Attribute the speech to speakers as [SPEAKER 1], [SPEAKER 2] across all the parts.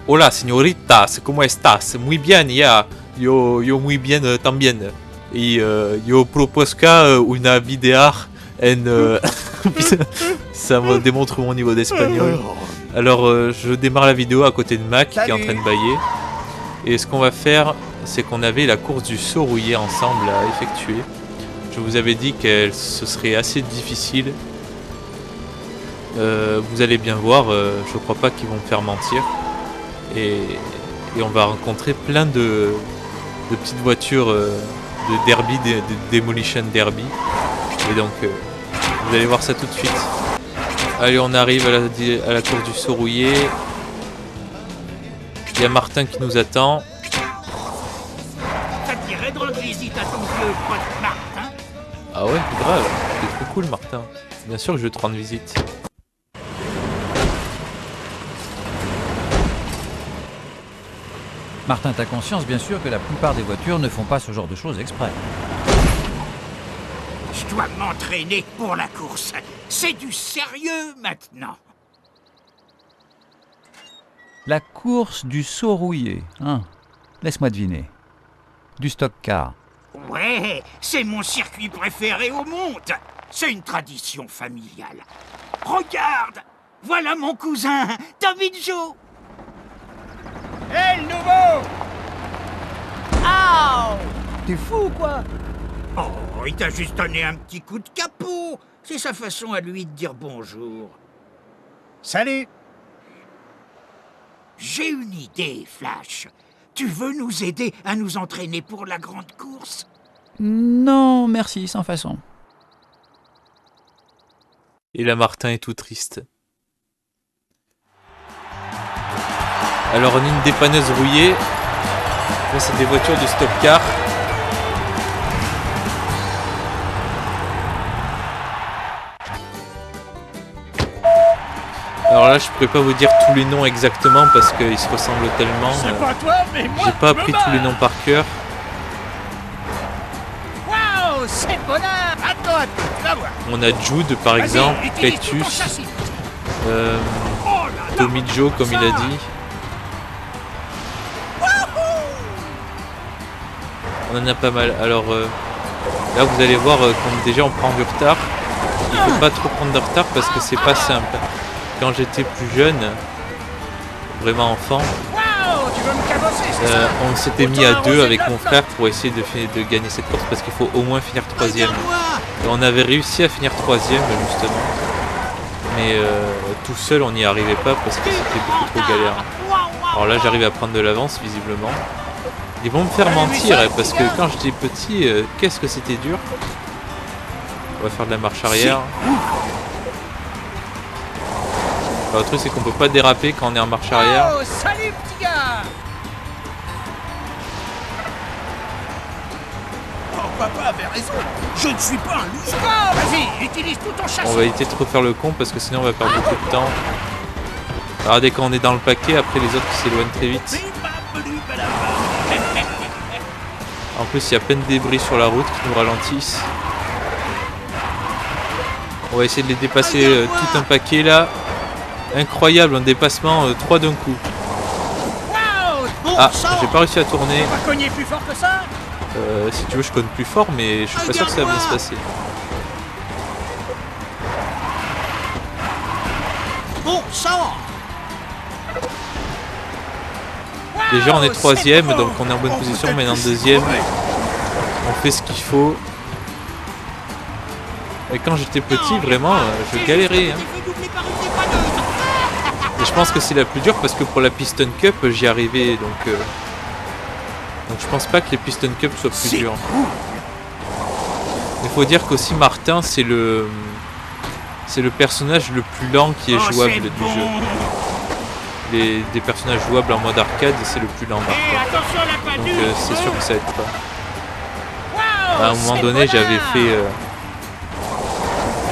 [SPEAKER 1] Hola, señoritas, ¿cómo estás? Muy bien, ya. Yo muy bien también. Y yo proposca una vidéo en... Putain, ça me démontre mon niveau d'espagnol. Alors, je démarre la vidéo à côté de Mac qui est en train de bailler. Et ce qu'on va faire, c'est qu'on avait la course du seau rouillé ensemble à effectuer. Je vous avais dit que ce serait assez difficile. Vous allez bien voir, je crois pas qu'ils vont me faire mentir. Et on va rencontrer plein de petites voitures de derby, de Demolition Derby. Et donc, vous allez voir ça tout de suite. Allez, on arrive à la course du seau rouillé. Il y a Martin qui nous attend.
[SPEAKER 2] Ça te dirait de rendre visite à ton vieux pote Martin?
[SPEAKER 1] Ah ouais, grave, c'est trop cool Martin. Bien sûr que je vais te rendre visite.
[SPEAKER 3] Martin, t'as conscience bien sûr que la plupart des voitures ne font pas ce genre de choses exprès.
[SPEAKER 2] Je dois m'entraîner pour la course. C'est du sérieux maintenant.
[SPEAKER 3] La course du seau rouillé, hein? Laisse-moi deviner. Du stock car.
[SPEAKER 2] Ouais, c'est mon circuit préféré au monde. C'est une tradition familiale. Regarde, voilà mon cousin, Tommy Joe. Hé, le nouveau! Aouh!
[SPEAKER 3] T'es fou ou quoi?
[SPEAKER 2] Oh, il t'a juste donné un petit coup de capot. C'est sa façon à lui de dire bonjour.
[SPEAKER 4] Salut!
[SPEAKER 2] J'ai une idée, Flash. Tu veux nous aider à nous entraîner pour la grande course?
[SPEAKER 3] Non, merci, sans façon.
[SPEAKER 1] Et là, Martin est tout triste. Alors, on a une dépanneuse rouillée. Là, c'est des voitures de stock car. Alors là, je pourrais pas vous dire tous les noms exactement parce qu'ils se ressemblent tellement.
[SPEAKER 4] C'est pas toi, mais moi
[SPEAKER 1] J'ai pas appris tous les noms par cœur.
[SPEAKER 2] Waouh, c'est bonheur! Attends, tu vas voir.
[SPEAKER 1] On a Jude par exemple,
[SPEAKER 2] Utilise tout ton
[SPEAKER 1] Cletus,
[SPEAKER 2] châssis.
[SPEAKER 1] euh,
[SPEAKER 2] Oh là là,
[SPEAKER 1] Tommy Joe comme il a dit. On en a pas mal. Alors là vous allez voir comme déjà on prend du retard. Il faut pas trop prendre de retard parce que c'est pas simple. Quand j'étais plus jeune, vraiment enfant,
[SPEAKER 2] Waouh, tu veux me cabosser, c'est ça?
[SPEAKER 1] on s'était mis à deux avec mon frère pour essayer de gagner cette course parce qu'il faut au moins finir troisième. Et on avait réussi à finir troisième justement. Mais tout seul on n'y arrivait pas parce que c'était beaucoup trop galère. Alors là j'arrive à prendre de l'avance visiblement. Ils vont me faire mentir parce que quand j'étais petit, qu'est-ce que c'était dur. On va faire de la marche arrière. Alors, le truc c'est qu'on peut pas déraper quand on est en marche arrière.
[SPEAKER 2] Oh, salut petit gars!
[SPEAKER 4] Oh, papa avait raison. Je ne suis pas un loser.
[SPEAKER 2] Oh, vas-y, utilise tout ton châssis.
[SPEAKER 1] On va éviter de trop faire le con parce que sinon on va perdre beaucoup de temps. Regardez quand on est dans le paquet, après les autres s'éloignent très vite. En plus il y a plein de débris sur la route qui nous ralentissent. On va essayer de les dépasser tout un paquet là. Incroyable, un dépassement 3 d'un coup. Ah, j'ai pas réussi à tourner.
[SPEAKER 2] On va cogner plus fort que ça?
[SPEAKER 1] Si tu veux je cogne plus fort mais je suis pas sûr que ça va bien se passer.
[SPEAKER 4] Bon sang!
[SPEAKER 1] Déjà on est troisième donc on est en bonne position, maintenant deuxième. On fait ce qu'il faut. Et quand j'étais petit vraiment je galérais hein. Et je pense que c'est la plus dure parce que pour la Piston Cup j'y arrivais donc je pense pas que les Piston Cup soient plus dures. Il faut dire qu'aussi Martin c'est le personnage le plus lent qui est jouable du jeu. Des personnages jouables en mode arcade c'est le plus lent Martin. Donc c'est sûr que ça aide pas. À un moment donné j'avais fait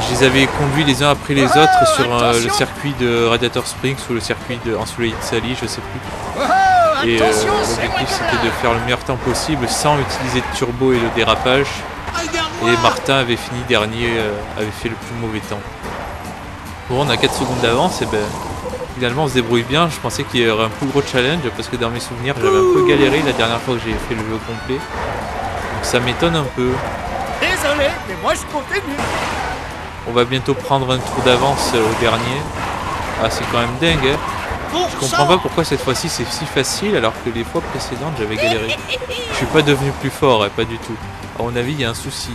[SPEAKER 1] je les avais conduits les uns après les autres sur le circuit de Radiator Springs ou le circuit de Ensoleil Sally, je sais plus. Et l'objectif c'était de faire le meilleur temps possible sans utiliser de turbo et de dérapage. Et Martin avait fini dernier, avait fait le plus mauvais temps. Bon, on a 4 secondes d'avance et ben Finalement, on se débrouille bien. Je pensais qu'il y aurait un plus gros challenge parce que dans mes souvenirs, j'avais un peu galéré la dernière fois que j'ai fait le jeu complet. Donc ça m'étonne un peu.
[SPEAKER 4] Désolé, mais moi je continue.
[SPEAKER 1] On va bientôt prendre un tour d'avance au dernier. Ah, c'est quand même dingue, hein.
[SPEAKER 4] Bon
[SPEAKER 1] Je comprends pas pourquoi cette fois-ci c'est si facile alors que les fois précédentes j'avais galéré. Je suis pas devenu plus fort, hein, pas du tout. À mon avis, il y a un souci.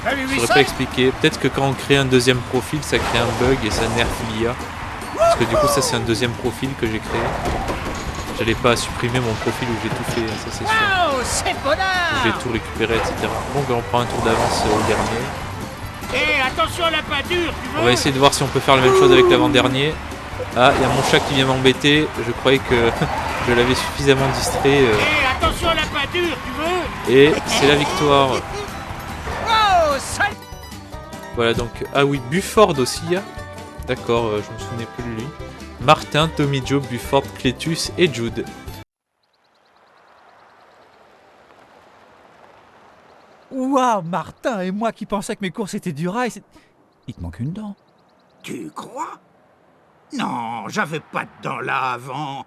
[SPEAKER 1] Je saurais pas expliquer. Peut-être que quand on crée un deuxième profil, ça crée un bug et ça nerf l'IA. Parce que du coup, ça c'est un deuxième profil que j'ai créé. J'allais pas supprimer mon profil où j'ai tout fait, ça c'est sûr.
[SPEAKER 2] Wow, c'est bonheur.
[SPEAKER 1] J'ai tout récupéré, etc. Bon, ben on prend un tour d'avance au dernier.
[SPEAKER 2] Hé, attention à la peinture, tu veux?
[SPEAKER 1] On va essayer de voir si on peut faire la même chose avec l'avant-dernier. Ah, il y a mon chat qui vient m'embêter. Je croyais que je l'avais suffisamment distrait.
[SPEAKER 2] Hé, attention à la peinture, tu veux?
[SPEAKER 1] Et c'est la victoire.
[SPEAKER 2] Wow, ça...
[SPEAKER 1] Voilà donc. Ah oui, Bufford aussi. D'accord, je me souvenais plus de lui. Martin, Tommy Joe, Bufford, Cletus et Jude.
[SPEAKER 3] Waouh, Martin, et moi qui pensais que mes courses étaient du rail, il te manque une dent.
[SPEAKER 2] Tu crois? Non, j'avais pas de dents là avant.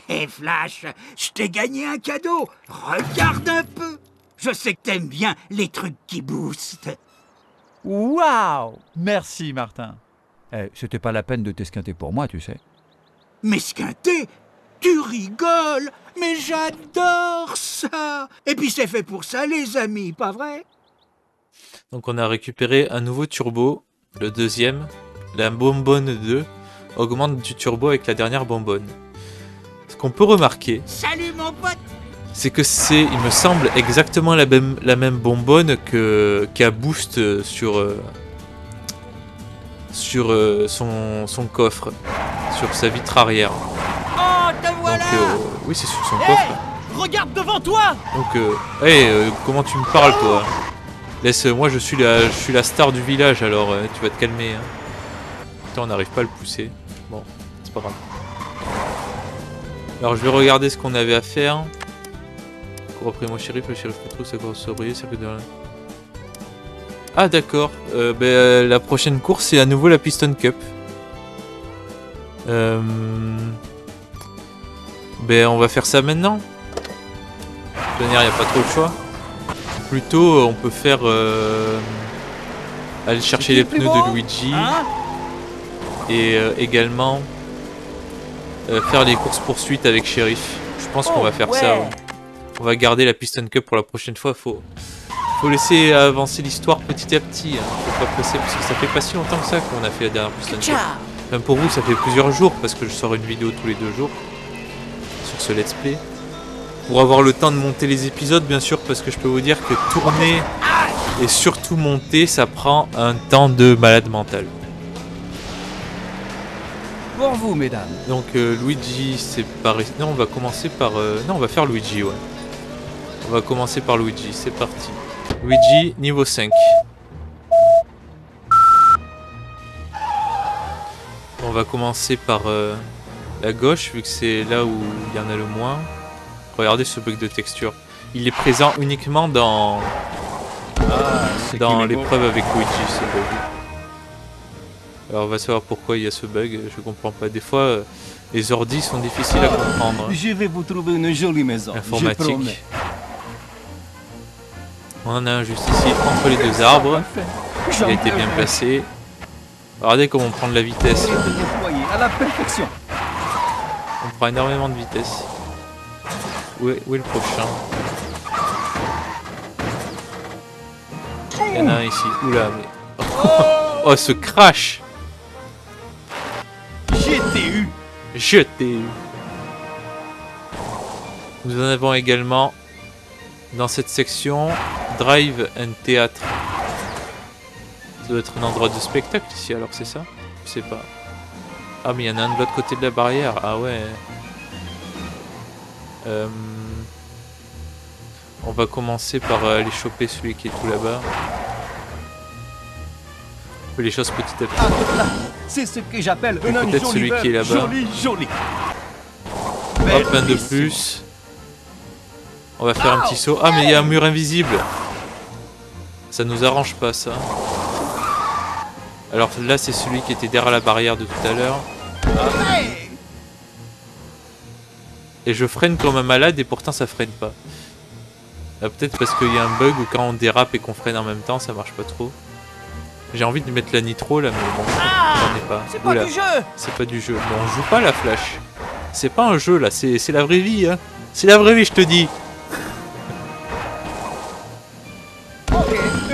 [SPEAKER 2] Hé, Flash, je t'ai gagné un cadeau. Regarde un peu. Je sais que t'aimes bien les trucs qui boostent.
[SPEAKER 3] Waouh! Merci, Martin. Eh, c'était pas la peine de t'esquinter pour moi, tu sais.
[SPEAKER 2] Mais Squinté, tu rigoles. Mais j'adore ça. Et puis c'est fait pour ça, les amis, pas vrai?
[SPEAKER 1] Donc on a récupéré un nouveau turbo, le deuxième. La bonbonne 2 augmente du turbo avec la dernière bonbonne. Ce qu'on peut remarquer,
[SPEAKER 2] Salut mon pote.
[SPEAKER 1] c'est que c'est, il me semble, exactement la même bonbonne qu'a Boost sur son coffre, sur sa vitre arrière.
[SPEAKER 2] Oh, te
[SPEAKER 1] Donc
[SPEAKER 2] voilà.
[SPEAKER 1] oui, c'est sur son coffre.
[SPEAKER 2] Regarde devant toi.
[SPEAKER 1] Donc comment tu me parles toi? Moi je suis la star du village alors tu vas te calmer. Hein. Putain, on n'arrive pas à le pousser. Bon, c'est pas grave. Alors je vais regarder ce qu'on avait à faire. Cours après moi shérif, le shérif Petrus, ça course sobrier, circuit de... Ah d'accord, la prochaine course c'est à nouveau la Piston Cup. On va faire ça maintenant. De toute manière, il n'y a pas trop de choix. Plutôt, on peut faire... aller chercher les pneus de Luigi. Et également... faire les courses poursuites avec Sheriff. Je pense qu'on va faire ça. Ouais. On va garder la Piston Cup pour la prochaine fois. Faut laisser avancer l'histoire petit à petit. Hein. Faut pas presser parce que ça fait pas si longtemps que ça qu'on a fait la dernière Piston Cup. Même pour vous, ça fait plusieurs jours parce que je sors une vidéo tous les 2 jours sur ce let's play. Pour avoir le temps de monter les épisodes, bien sûr, parce que je peux vous dire que tourner et surtout monter, ça prend un temps de malade mental.
[SPEAKER 3] Pour vous, mesdames.
[SPEAKER 1] Donc Luigi, c'est pareil. Non, on va commencer par... Non, on va faire Luigi, ouais. On va commencer par Luigi, c'est parti. Luigi, niveau 5. On va commencer par la gauche, vu que c'est là où il y en a le moins. Regardez ce bug de texture. Il est présent uniquement dans l'épreuve avec Luigi, ce bug. Alors on va savoir pourquoi il y a ce bug, je comprends pas. Des fois, les ordis sont difficiles à comprendre.
[SPEAKER 5] Je vais vous trouver une jolie maison.
[SPEAKER 1] Informatique. On en a un juste ici, entre les 2 arbres. Il a été bien placé. Regardez comment on prend de la vitesse.
[SPEAKER 5] À la perfection.
[SPEAKER 1] On prend énormément de vitesse. Où est le prochain? Il y en a un ici. Oula, mais... Oh, ce crash! Je t'ai eu. Nous en avons également dans cette section Drive and Théâtre. Ça doit être un endroit de spectacle ici, alors c'est ça? Je sais pas. Ah, mais il y en a un de l'autre côté de la barrière. Ah ouais. On va commencer par aller choper celui qui est tout là-bas. On fait les choses petit à petit.
[SPEAKER 5] C'est ce que j'appelle
[SPEAKER 1] peut-être celui qui est là-bas.
[SPEAKER 5] Joli.
[SPEAKER 1] Hop, un de plus. On va faire un petit saut. Ah, mais il y a un mur invisible. Ça nous arrange pas, ça. Alors là, c'est celui qui était derrière la barrière de tout à l'heure. Et je freine comme un malade et pourtant ça freine pas. Peut-être parce qu'il y a un bug ou quand on dérape et qu'on freine en même temps, ça marche pas trop. J'ai envie de mettre la nitro là, mais bon, j'en ai pas.
[SPEAKER 5] C'est pas du jeu.
[SPEAKER 1] C'est pas du jeu. Mais on joue pas la flash. C'est pas un jeu là, c'est la vraie vie, hein. C'est la vraie vie, je te dis.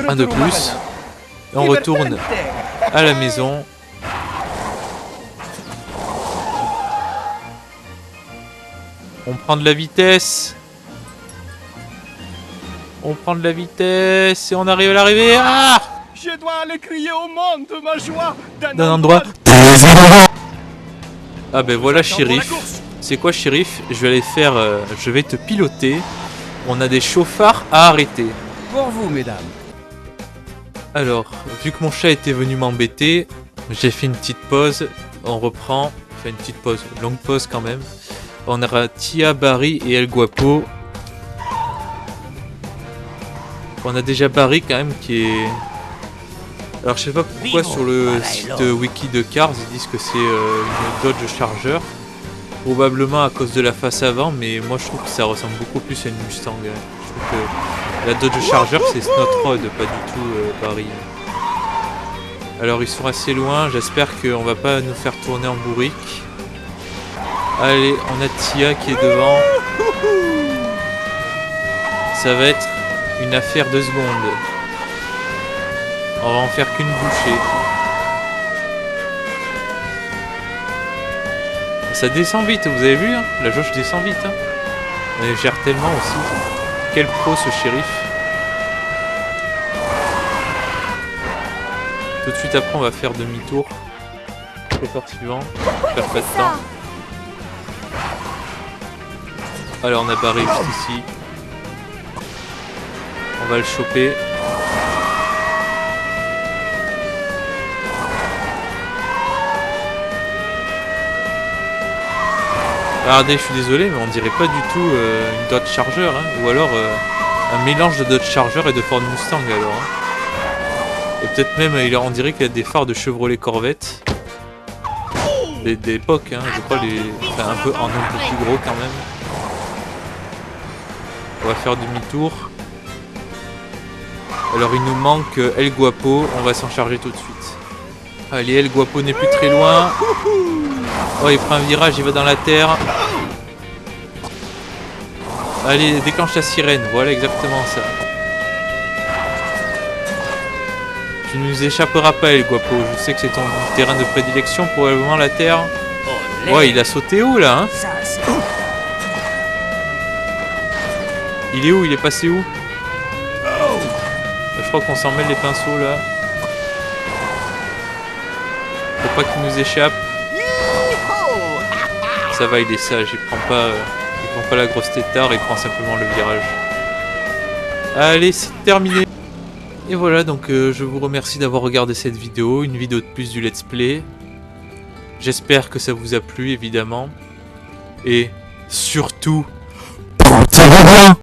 [SPEAKER 1] Un de plus. Et on retourne à la maison. On prend de la vitesse. On prend de la vitesse et on arrive à l'arrivée. Ah!
[SPEAKER 4] Je dois aller crier au monde de ma joie
[SPEAKER 1] D'un endroit. Ah ben voilà, shérif. C'est quoi, shérif? Je vais aller faire. Je vais te piloter. On a des chauffards à arrêter.
[SPEAKER 5] Pour vous, mesdames.
[SPEAKER 1] Alors, vu que mon chat était venu m'embêter, j'ai fait une petite pause. On reprend. Enfin, une petite pause. Longue pause quand même. On aura Tia, Barry et El Guapo. On a déjà Barry quand même qui est... Alors je sais pas pourquoi sur le site wiki de Cars ils disent que c'est une Dodge Charger. Probablement à cause de la face avant, mais moi je trouve que ça ressemble beaucoup plus à une Mustang. Je trouve que la Dodge Charger c'est Snot Road, pas du tout Barry. Alors ils sont assez loin, j'espère qu'on va pas nous faire tourner en bourrique. Allez, on a Tia qui est devant. Ça va être une affaire de secondes. On va en faire qu'une bouchée. Ça descend vite, vous avez vu hein, la jauge descend vite. Hein. On gère tellement aussi. Quel pro ce shérif. Tout de suite après on va faire demi-tour. Chauffeur suivant. Faire pas de temps. Alors on a Barry juste ici. On va le choper. Regardez, je suis désolé, mais on dirait pas du tout une Dodge Charger, hein, ou alors un mélange de Dodge Charger et de Ford Mustang alors. Hein. Et peut-être même, on dirait qu'il y a des phares de Chevrolet Corvette. D'époque, hein, je crois, enfin, un peu plus gros quand même. On va faire demi-tour. Alors il nous manque El Guapo, on va s'en charger tout de suite. Allez, El Guapo n'est plus très loin. Oh, il prend un virage, il va dans la terre. Allez, déclenche la sirène, voilà exactement ça. Tu ne nous échapperas pas, El Guapo, je sais que c'est ton terrain de prédilection, probablement la terre. Ouais, il a sauté où là hein? Il est où? Il est passé où? Je crois qu'on s'en mêle les pinceaux là. Faut pas qu'il nous échappe. Ça va, il est sage, il prend pas la grosse tétard, il prend simplement le virage. Allez, c'est terminé. Et voilà, donc je vous remercie d'avoir regardé cette vidéo, une vidéo de plus du let's play. J'espère que ça vous a plu évidemment. Et surtout, portez-vous bien.